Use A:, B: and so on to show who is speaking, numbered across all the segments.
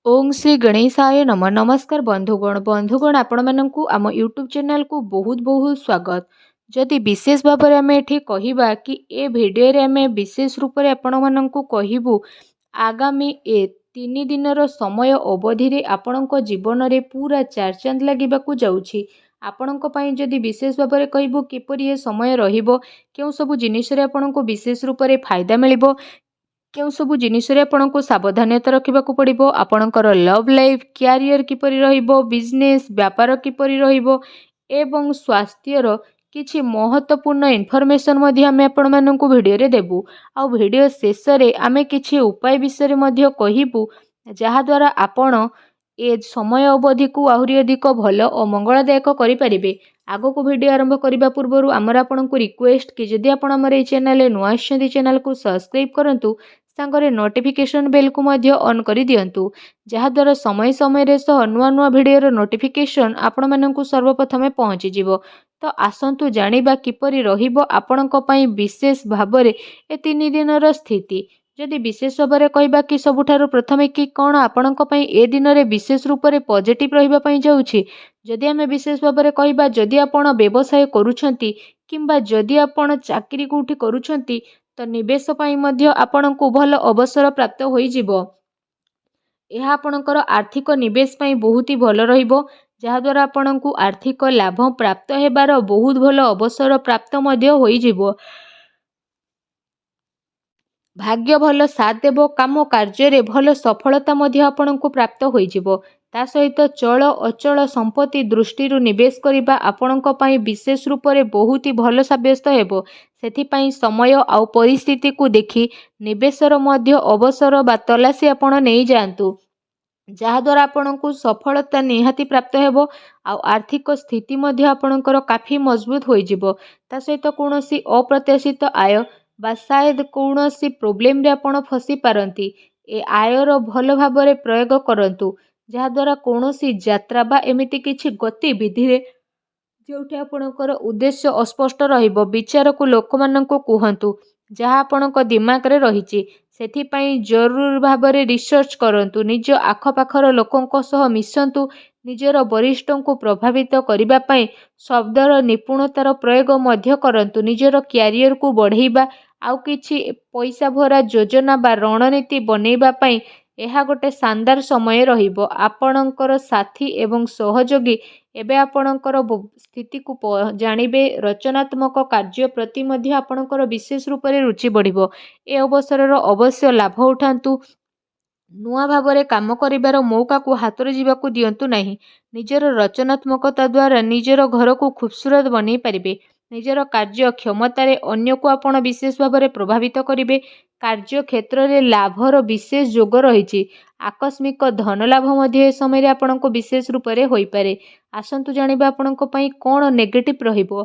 A: ओम श्री गणेशाय नम नमस्कार बंधुगण आपण मानकु आम यूट्यूब चैनल को बहुत बहुत स्वागत। जदि विशेष भाव में आम एठी कहिबा कि ए भिडियो रे आम विशेष रूप से आपण मानकु कहिबु आगामी ए 3 दिनर समय अवधि रे आपणक जीवन रे पूरा चार चांद लागिबाकु जाउछि। आपणक पई जदि विशेष भाव में कहिबु किपरि ए समय रहिबो केउ सब जिनिस रे आपणक विशेष रूप से फायदा मिलिबो केउ सबु जिनिसरे आपनको सावधानता रखिबाकु पड़िबो आपणकर लव लाइफ क्यारियर किपरि रहिबो बिजनेस व्यापार किपरि रहिबो एवं स्वास्थ्यर किछि महत्वपूर्ण इनफॉरमेशन मध्ये आमे आपण माननकु भिडियो रे देबु। आ भिडियो शेष रे आमे किछि उपाय विषय रे मध्ये कहिबु जहा द्वारा आपण ए समय अवधि को आहुरी अधिक भल और मंगलदायक करि परिबे। आगो को वीडियो आरंभ करबा पूर्वरु आमर आपनकु रिक्वेस्ट कि जदि आपण हमर ए चैनल नुआ आछंती चैनल को सब्सक्राइब करंतु सांगरे नोटिफिकेशन बेल को मध्य ऑन करि दियंतु जहा द्वारा समय समय रे सह नुआ नुआ वीडियो रो नोटिफिकेशन आपण माननकु सर्वप्रथमे पहुंची जिवो। तो आसंतु जानिबा किपरि रहिबो आपणक पई विशेष भाबरे ए 3 दिनर स्थिति। जदि विशेष भाव में कहबा कि सबुठारु प्रथमे कि कौन आपणक पई ए दिन रे विशेष रूप से पॉजिटिव रहिबा पई जाउछि। जदि आमे विशेष भाव में कहबा जदि आपण व्यवसाय करूछंती किंबा जदि आपण चाकरी कोठी करूछंती तो निवेश पई मध्य आपणको भल अवसर प्राप्त होई जिवो। यह आपणकर आर्थिक निवेश पई बहुत ही भल रहिबो जहा द्वारा आपणको आर्थिक लाभ प्राप्त हेबार बहुत भल अवसर प्राप्त मध्य होई जिवो। भाग्य भल साथ देव काम कार्य रे भल सफलता मध्य आपणको प्राप्त होई जिवो। ता सहित चल अचल संपत्ति दृष्टि निवेश करिबा आपणक पई विशेष रूप से बहुत ही भल साब्यस्त हेबो। सेथिपई समय आउ परिस्थिति को देखि निवेशर मध्य अवसर बा तलासी आपण नहीं जातु जहा द्वारा आपणको सफलता निहाती प्राप्त हेबो। आउ आर्थिक स्थिति मध्य आपणकर काफी मजबूत होई जिवो। ता सहित कोनोसी अप्रत्याशित आय बा शायद कौनसी प्रोब्लेम रे आपण फसी पारंती ए आयर भल भाव में प्रयोग करंतु जहा द्वारा कौनसी यात्रा बा एमिति किछि गतिविधि रे जोठी आपणकर उद्देश्य अस्पष्ट रहिबो विचार को लोक माननको कुहंतु जहा आपणक दिमाग रे रहिछि। सेथिपई जरूर भाव में रिसर्च करंतु निज आखपाखर लोकंक सह मिसंतु निजर वरिष्ठों को प्रभावित करने पाई शब्दर निपुणतार प्रयोग मध्य करंतु निजर क्यारियर को बढ़ेबा आउ किछि पैसा भरा योजना बा रणनीति बनैबा पाई यह गोटे शानदार समय रहिबो। आपणकर साथी एवं सहयोगी एबे आपणकर स्थिति को जानिबे रचनात्मक कार्य प्रति मध्य आपणकर विशेष रूप से रुचि बढ़िबो। ए अवसर अवश्य लाभ उठांतु नुआ भाव में काम करिबार मौका को हाथ जीवाकू दियंतु नहीं। निजर रचनात्मकता द्वारा निजर घर को खूबसूरत बनै पारिबे। निजर कार्य क्षमतार अन्य को आपण विशेष भाव में प्रभावित करिबे। कार्य क्षेत्र में लाभर विशेष जोग रही आकस्मिक धन लाभ मध्य समय आपनको विशेष रूप से होई पारे। आसंतु जानिबा आपनको पई कोन नेगेटिव रहिबो।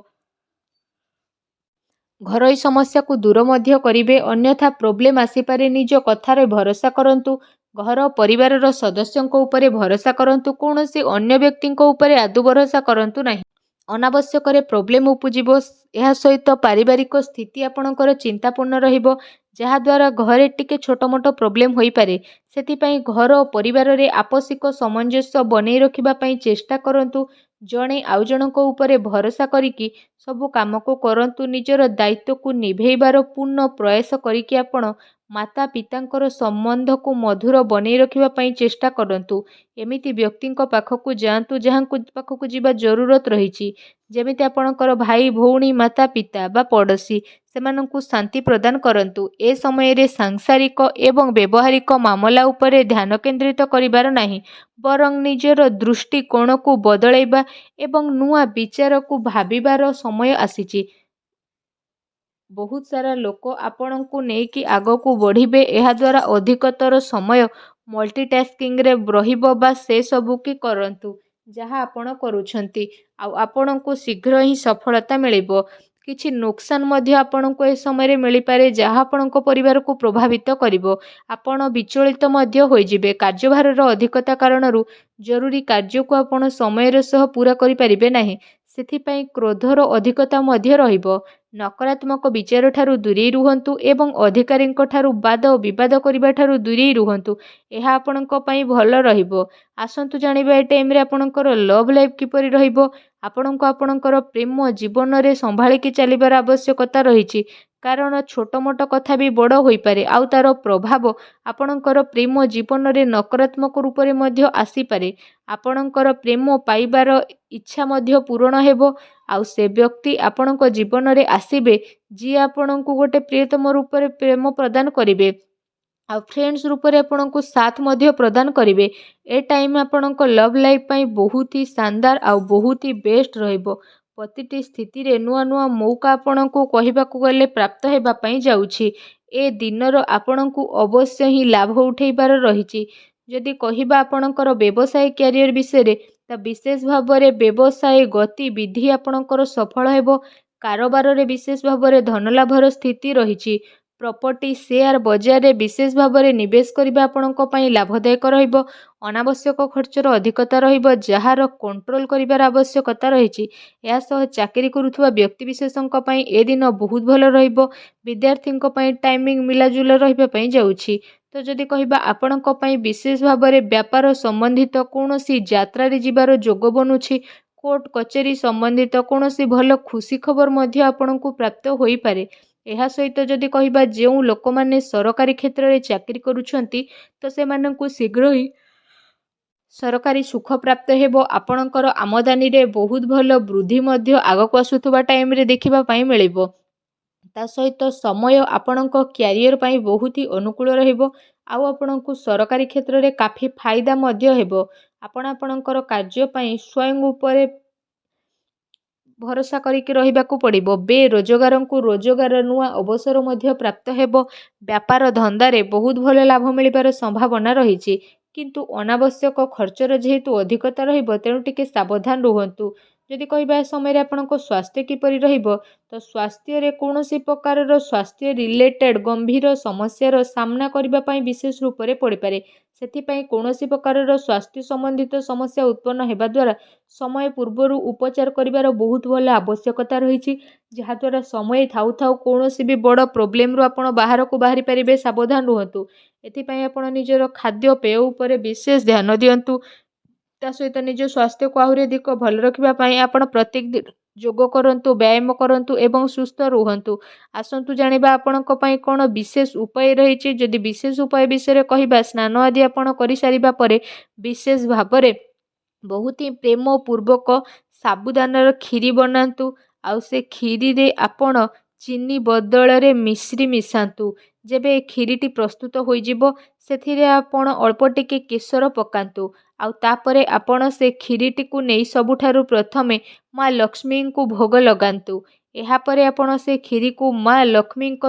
A: घरोई समस्या को दूर मध्य करिबे अन्यथा प्रोब्लेम आसीपारे निज कथार भरोसा करंतु घर परिवार सदस्यों उपरे भरोसा करंतु कौनसी अन्य व्यक्ति उपरे आदु भरोसा करंतु नहीं। अनावश्यक प्रोब्लेम उपजिबो। यह सहित पारिवारिक स्थिति आपणकर चिंतापूर्ण रहिबो जहा द्वारा घरे टिके छोट मोट प्रोब्लेम होई पारे। सेथिपई घर और परिवार रे आपसिक सामंजस्य बनै रखिबा पई चेष्टा करंतु जणे आउ जनक उपरे भरोसा करिकी सबु काम को करंतु निजर दायित्व को निभेइबार पूर्ण प्रयास करिकी आपण माता पितांकर संबंध को मधुर बनै रखिबा पई चेष्टा करंतु। एमिति व्यक्ति पाखकु जांतु जहांकु पाखकु जीवा जरूरत रहिछि जेमिति आपणकर भाई भौणी माता पिता बा पड़ोसी सेमानंकु शांति प्रदान करंतु। ए समय रे सांसारिक एवं व्यवहारिक मामला उपरे ध्यान केंद्रित करिबार नाही बरं निजर दृष्टिकोण को बदलैबा एवं नुआ विचार को भाबिबार समय आसीछि। बहुत सारा लोक आपण को नेकी आग को बढ़िबे एहा द्वारा अधिकतर समय मल्टीटास्किंग रे रहिबो बा से सबु की करंतु जहा आपण करूछंती आ आपण को शीघ्र ही सफलता मिलिबो। किछि नुकसान मध्य आपण को ए समय रे मिली पारे जहा आपण को परिवार को प्रभावित करिवो। आपण विचलित मध्य होई जिवे कार्यभार रो अधिकता कारणरू जरूरी कार्य को आपण समय रे सह पूरा करि परिबे नाही। सेथिपई क्रोधर अधिकता मध्य रहिबो। ନକାରାତ୍ମକ ବିଚାର ଠାରୁ ଦୂରେଇ ରୁହନ୍ତୁ ଏବଂ ଅଧିକାରୀଙ୍କ ଠାରୁ ବାଦ ବିବାଦ କରିବା ଠାରୁ ଦୂରେଇ ରୁହନ୍ତୁ। ଏହା ଆପଣଙ୍କ ପାଇଁ ଭଲ ରହିବ। ଆସନ୍ତୁ ଜାଣିବା ଏ ଟାଇମ୍ରେ ଆପଣଙ୍କର ଲଭ୍ ଲାଇଫ୍ କିପରି ରହିବ। ଆପଣଙ୍କୁ ଆପଣଙ୍କର ପ୍ରେମ ଜୀବନରେ ସମ୍ଭାଳିକି ଚାଲିବାର ଆବଶ୍ୟକତା ରହିଛି। କାରଣ ଛୋଟ ମୋଟ କଥା ବି ବଡ଼ ହୋଇପାରେ ଆଉ ତାର ପ୍ରଭାବ ଆପଣଙ୍କର ପ୍ରେମ ଜୀବନରେ ନକାରାତ୍ମକ ରୂପରେ ମଧ୍ୟ ଆସିପାରେ। ଆପଣଙ୍କର ପ୍ରେମ ପାଇବାର ଇଚ୍ଛା ମଧ୍ୟ ପୂରଣ ହେବ ଆଉ ସେ ବ୍ୟକ୍ତି ଆପଣଙ୍କ ଜୀବନରେ ଆସିବେ ଯିଏ ଆପଣଙ୍କୁ ଗୋଟେ ପ୍ରିୟତମ ରୂପରେ ପ୍ରେମ ପ୍ରଦାନ କରିବେ ଆଉ ଫ୍ରେଣ୍ଡସ୍ ରୂପରେ ଆପଣଙ୍କୁ ସାଥ ମଧ୍ୟ ପ୍ରଦାନ କରିବେ। ଏ ଟାଇମ୍ ଆପଣଙ୍କ ଲଭ୍ ଲାଇଫ୍ ପାଇଁ ବହୁତ ହି ଶାନଦାର ଆଉ ବହୁତ ହି ବେଷ୍ଟ ରହିବ। ପ୍ରତିଟି ସ୍ଥିତିରେ ନୂଆ ନୂଆ ମୌକା ଆପଣଙ୍କୁ କହିବାକୁ ଗଲେ ପ୍ରାପ୍ତ ହେବା ପାଇଁ ଯାଉଛି। ଏ ଦିନର ଆପଣଙ୍କୁ ଅବଶ୍ୟ ହିଁ ଲାଭ ଉଠେଇବାର ରହିଛି। ଯଦି କହିବା ଆପଣଙ୍କର ବ୍ୟବସାୟ କ୍ୟାରିୟର ବିଷୟରେ ତା ବିଶେଷ ଭାବରେ ବ୍ୟବସାୟ ଗତିବିଧି ଆପଣଙ୍କର ସଫଳ ହେବ। କାରବାରରେ ବିଶେଷ ଭାବରେ ଧନଲାଭର ସ୍ଥିତି ରହିଛି। ପ୍ରପର୍ଟି ସେୟାର ବଜାରରେ ବିଶେଷ ଭାବରେ ନିବେଶ କରିବା ଆପଣଙ୍କ ପାଇଁ ଲାଭଦାୟକ ରହିବ। ଅନାବଶ୍ୟକ ଖର୍ଚ୍ଚର ଅଧିକତା ରହିବ ଯାହାର କଣ୍ଟ୍ରୋଲ କରିବାର ଆବଶ୍ୟକତା ରହିଛି। ଏହା ସହ ଚାକିରି କରୁଥିବା ବ୍ୟକ୍ତିବିଶେଷଙ୍କ ପାଇଁ ଏ ଦିନ ବହୁତ ଭଲ ରହିବ। ବିଦ୍ୟାର୍ଥୀଙ୍କ ପାଇଁ ଟାଇମିଂ ମିଲାଜୁଲା ରହିବା ପାଇଁ ଯାଉଛି। ତ ଯଦି କହିବା ଆପଣଙ୍କ ପାଇଁ ବିଶେଷ ଭାବରେ ବ୍ୟାପାର ସମ୍ବନ୍ଧିତ କୌଣସି ଯାତ୍ରାରେ ଯିବାର ଯୋଗ ବନୁଛି। କୋର୍ଟ କଚେରୀ ସମ୍ବନ୍ଧିତ କୌଣସି ଭଲ ଖୁସି ଖବର ମଧ୍ୟ ଆପଣଙ୍କୁ ପ୍ରାପ୍ତ ହୋଇପାରେ। ଏହା ସହିତ ଯଦି କହିବା ଯେଉଁ ଲୋକମାନେ ସରକାରୀ କ୍ଷେତ୍ରରେ ଚାକିରି କରୁଛନ୍ତି ତ ସେମାନଙ୍କୁ ଶୀଘ୍ର ହିଁ ସରକାରୀ ସୁଖ ପ୍ରାପ୍ତ ହେବ। ଆପଣଙ୍କର ଆମଦାନୀରେ ବହୁତ ଭଲ ବୃଦ୍ଧି ମଧ୍ୟ ଆଗକୁ ଆସୁଥିବା ଟାଇମ୍ରେ ଦେଖିବା ପାଇଁ ମିଳିବ। ତା ସହିତ ସମୟ ଆପଣଙ୍କ କ୍ୟାରିୟର ପାଇଁ ବହୁତ ହି ଅନୁକୂଳ ରହିବ ଆଉ ଆପଣଙ୍କୁ ସରକାରୀ କ୍ଷେତ୍ରରେ କାଫି ଫାଇଦା ମଧ୍ୟ ହେବ। ଆପଣ ଆପଣଙ୍କର କାର୍ଯ୍ୟ ପାଇଁ ସ୍ୱୟଂ ଉପରେ ଭରସା କରିକି ରହିବାକୁ ପଡ଼ିବ। ବେରୋଜଗାରଙ୍କୁ ରୋଜଗାର ନୂଆ ଅବସର ମଧ୍ୟ ପ୍ରାପ୍ତ ହେବ। ବ୍ୟାପାର ଧନ୍ଦାରେ ବହୁତ ଭଲ ଲାଭ ମିଳିବାର ସମ୍ଭାବନା ରହିଛି। କିନ୍ତୁ ଅନାବଶ୍ୟକ ଖର୍ଚ୍ଚର ଯେହେତୁ ଅଧିକତା ରହିବ ତେଣୁ ଟିକେ ସାବଧାନ ରୁହନ୍ତୁ। ଯଦି କହିବା ଏ ସମୟରେ ଆପଣଙ୍କ ସ୍ୱାସ୍ଥ୍ୟ କିପରି ରହିବ ତ ସ୍ୱାସ୍ଥ୍ୟରେ କୌଣସି ପ୍ରକାରର ସ୍ୱାସ୍ଥ୍ୟ ରିଲେଟେଡ୍ ଗମ୍ଭୀର ସମସ୍ୟାର ସାମ୍ନା କରିବା ପାଇଁ ବିଶେଷ ରୂପରେ ପଡ଼ିପାରେ। ସେଥିପାଇଁ କୌଣସି ପ୍ରକାରର ସ୍ୱାସ୍ଥ୍ୟ ସମ୍ବନ୍ଧିତ ସମସ୍ୟା ଉତ୍ପନ୍ନ ହେବା ଦ୍ୱାରା ସମୟ ପୂର୍ବରୁ ଉପଚାର କରିବାର ବହୁତ ଭଲ ଆବଶ୍ୟକତା ରହିଛି। ଯାହାଦ୍ୱାରା ସମୟ ଥାଉ ଥାଉ କୌଣସି ବି ବଡ଼ ପ୍ରୋବ୍ଲେମରୁ ଆପଣ ବାହାରକୁ ବାହାରି ପାରିବେ। ସାବଧାନ ରୁହନ୍ତୁ। ଏଥିପାଇଁ ଆପଣ ନିଜର ଖାଦ୍ୟପେୟ ଉପରେ ବିଶେଷ ଧ୍ୟାନ ଦିଅନ୍ତୁ। ତା ସହିତ ନିଜ ସ୍ୱାସ୍ଥ୍ୟକୁ ଆହୁରି ଅଧିକ ଭଲ ରଖିବା ପାଇଁ ଆପଣ ପ୍ରତ୍ୟେକ ଦିନ ଯୋଗ କରନ୍ତୁ, ବ୍ୟାୟାମ କରନ୍ତୁ ଏବଂ ସୁସ୍ଥ ରୁହନ୍ତୁ। ଆସନ୍ତୁ ଜାଣିବା ଆପଣଙ୍କ ପାଇଁ କ'ଣ ବିଶେଷ ଉପାୟ ରହିଛି। ଯଦି ବିଶେଷ ଉପାୟ ବିଷୟରେ କହିବା ସ୍ନାନ ଆଦି ଆପଣ କରିସାରିବା ପରେ ବିଶେଷ ଭାବରେ ବହୁତ ହିଁ ପ୍ରେମ ପୂର୍ବକ ସାବୁଦାନାର କ୍ଷୀରି ବନାନ୍ତୁ ଆଉ ସେ କ୍ଷୀରିରେ ଆପଣ ଚିନି ବଦଳରେ ମିଶ୍ରି ମିଶାନ୍ତୁ। ଯେବେ ଏ କ୍ଷୀରିଟି ପ୍ରସ୍ତୁତ ହୋଇଯିବ ସେଥିରେ ଆପଣ ଅଳ୍ପ ଟିକେ କେଶର ପକାନ୍ତୁ ଆଉ ତାପରେ ଆପଣ ସେ କ୍ଷୀରିଟିକୁ ନେଇ ସବୁଠାରୁ ପ୍ରଥମେ ମା ଲକ୍ଷ୍ମୀଙ୍କୁ ଭୋଗ ଲଗାନ୍ତୁ। ଏହାପରେ ଆପଣ ସେ କ୍ଷୀରିକୁ ମା ଲକ୍ଷ୍ମୀଙ୍କ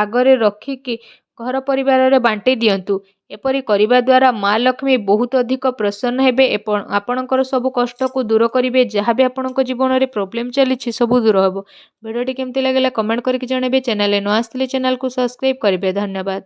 A: ଆଗରେ ରଖିକି ଘର ପରିବାରରେ ବାଣ୍ଟି ଦିଅନ୍ତୁ। ଏପରି କରିବା ଦ୍ୱାରା ମା ଲକ୍ଷ୍ମୀ ବହୁତ ଅଧିକ ପ୍ରସନ୍ନ ହେବେ ଏବଂ ଆପଣଙ୍କର ସବୁ କଷ୍ଟକୁ ଦୂର କରିବେ। ଯାହା ବି ଆପଣଙ୍କ ଜୀବନରେ ପ୍ରୋବ୍ଲେମ୍ ଚାଲିଛି ସବୁ ଦୂର ହେବ। ଭିଡ଼ିଓଟି କେମିତି ଲାଗିଲା କମେଣ୍ଟ କରିକି ଜଣାଇବେ। ଚ୍ୟାନେଲରେ ନ ଆସିଥିଲେ ଚ୍ୟାନେଲକୁ ସବସ୍କ୍ରାଇବ୍ କରିବେ। ଧନ୍ୟବାଦ।